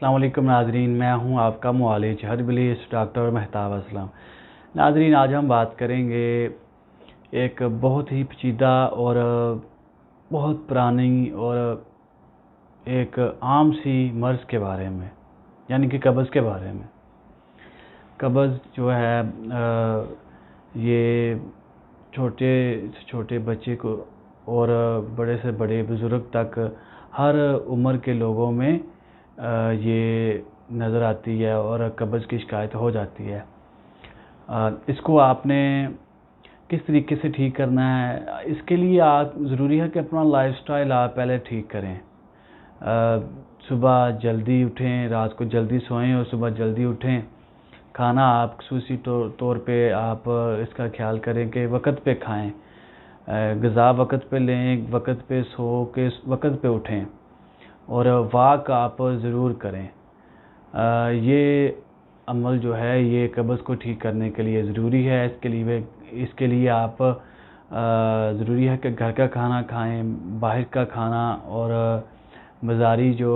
السلام علیکم ناظرین، میں ہوں آپ کا معالج ہربلسٹ ڈاکٹر مہتاب اسلم۔ ناظرین، آج ہم بات کریں گے ایک بہت ہی پیچیدہ اور بہت پرانی اور ایک عام سی مرض کے بارے میں، یعنی کہ قبض کے بارے میں۔ قبض جو ہے یہ چھوٹے سے چھوٹے بچے کو اور بڑے سے بڑے بزرگ تک ہر عمر کے لوگوں میں یہ نظر آتی ہے اور قبض کی شکایت ہو جاتی ہے۔ اس کو آپ نے کس طریقے سے ٹھیک کرنا ہے، اس کے لیے ضروری ہے کہ اپنا لائف سٹائل آپ پہلے ٹھیک کریں۔ صبح جلدی اٹھیں، رات کو جلدی سوئیں اور صبح جلدی اٹھیں۔ کھانا آپ خصوصی طور پہ آپ اس کا خیال کریں کہ وقت پہ کھائیں، غذا وقت پہ لیں، وقت پہ سو کے وقت پہ اٹھیں، اور واک آپ ضرور کریں۔ یہ عمل جو ہے یہ قبض کو ٹھیک کرنے کے لیے ضروری ہے۔ اس کے لیے آپ ضروری ہے کہ گھر کا کھانا کھائیں، باہر کا کھانا اور بازاری جو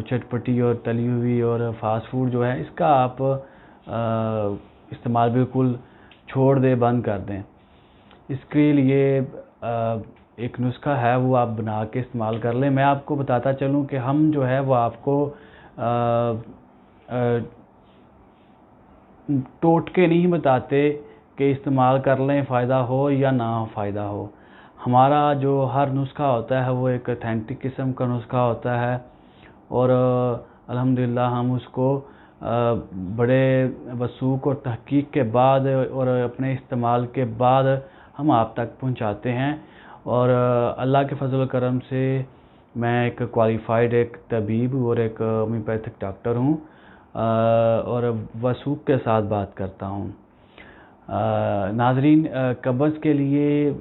چٹپٹی اور تلی ہوئی اور فاسٹ فوڈ جو ہے اس کا آپ استعمال بالکل چھوڑ دیں، بند کر دیں۔ اس کے لیے ایک نسخہ ہے، وہ آپ بنا کے استعمال کر لیں۔ میں آپ کو بتاتا چلوں کہ ہم جو ہے وہ آپ کو ٹوٹکے نہیں بتاتے کہ استعمال کر لیں، فائدہ ہو یا نہ فائدہ ہو۔ ہمارا جو ہر نسخہ ہوتا ہے وہ ایک اتھینٹک قسم کا نسخہ ہوتا ہے، اور الحمدللہ ہم اس کو بڑے وثوق اور تحقیق کے بعد اور اپنے استعمال کے بعد ہم آپ تک پہنچاتے ہیں۔ اور اللہ کے فضل و کرم سے میں ایک کوالیفائڈ ایک طبیب اور ایک ہومیوپیتھک ڈاکٹر ہوں، اور وثوق کے ساتھ بات کرتا ہوں۔ ناظرین، قبض کے لیے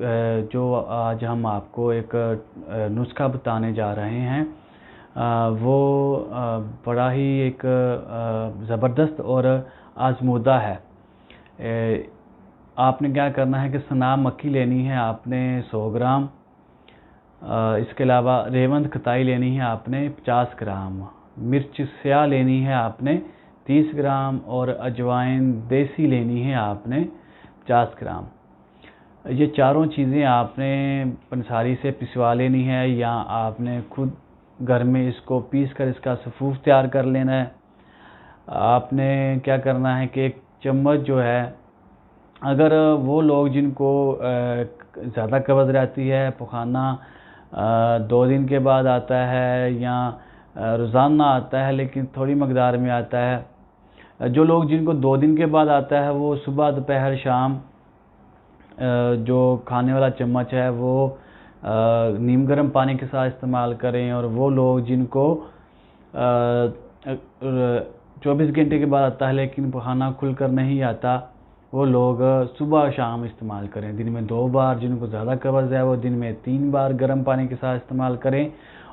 جو آج ہم آپ کو ایک نسخہ بتانے جا رہے ہیں وہ بڑا ہی ایک زبردست اور آزمودہ ہے۔ آپ نے کیا کرنا ہے کہ سنا مکھی لینی ہے آپ نے 100 گرام، اس کے علاوہ ریوند کھٹائی لینی ہے آپ نے 50 گرام، مرچ سیاہ لینی ہے آپ نے 30 گرام، اور اجوائن دیسی لینی ہے آپ نے 50 گرام۔ یہ چاروں چیزیں آپ نے پنساری سے پسوا لینی ہے، یا آپ نے خود گھر میں اس کو پیس کر اس کا سفوف تیار کر لینا ہے۔ آپ نے کیا کرنا ہے کہ ایک چمچ جو ہے، اگر وہ لوگ جن کو زیادہ قبض رہتی ہے، پخانہ 2 دن کے بعد آتا ہے یا روزانہ آتا ہے لیکن تھوڑی مقدار میں آتا ہے، جو لوگ جن کو 2 دن کے بعد آتا ہے وہ صبح دوپہر شام جو کھانے والا چمچ ہے وہ نیم گرم پانی کے ساتھ استعمال کریں، اور وہ لوگ جن کو 24 گھنٹے کے بعد آتا ہے لیکن پخانہ کھل کر نہیں آتا، وہ لوگ صبح شام استعمال کریں، دن میں 2 بار۔ جن کو زیادہ قبض ہے وہ دن میں 3 بار گرم پانی کے ساتھ استعمال کریں،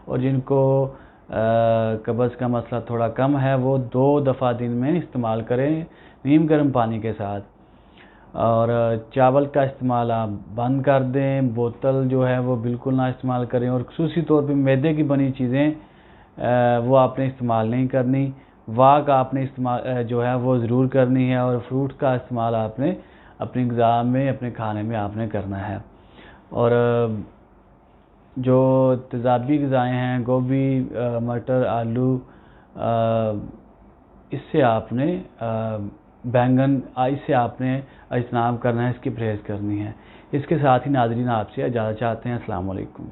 اور جن کو قبض کا مسئلہ تھوڑا کم ہے وہ 2 دفعہ دن میں استعمال کریں نیم گرم پانی کے ساتھ۔ اور چاول کا استعمال آپ بند کر دیں، بوتل جو ہے وہ بالکل نہ استعمال کریں، اور خصوصی طور پہ میدے کی بنی چیزیں وہ آپ نے استعمال نہیں کرنی۔ واک آپ نے استعمال جو ہے وہ ضرور کرنی ہے، اور فروٹ کا استعمال آپ نے اپنی غذا میں، اپنے کھانے میں آپ نے کرنا ہے۔ اور جو تیزابی غذائیں ہیں، گوبھی، مٹر، آلو، اس سے آپ نے بینگن، اس سے آپ نے اجتناب کرنا ہے، اس کی پرہیز کرنی ہے۔ اس کے ساتھ ہی ناظرین آپ سے اجازت چاہتے ہیں۔ السلام علیکم۔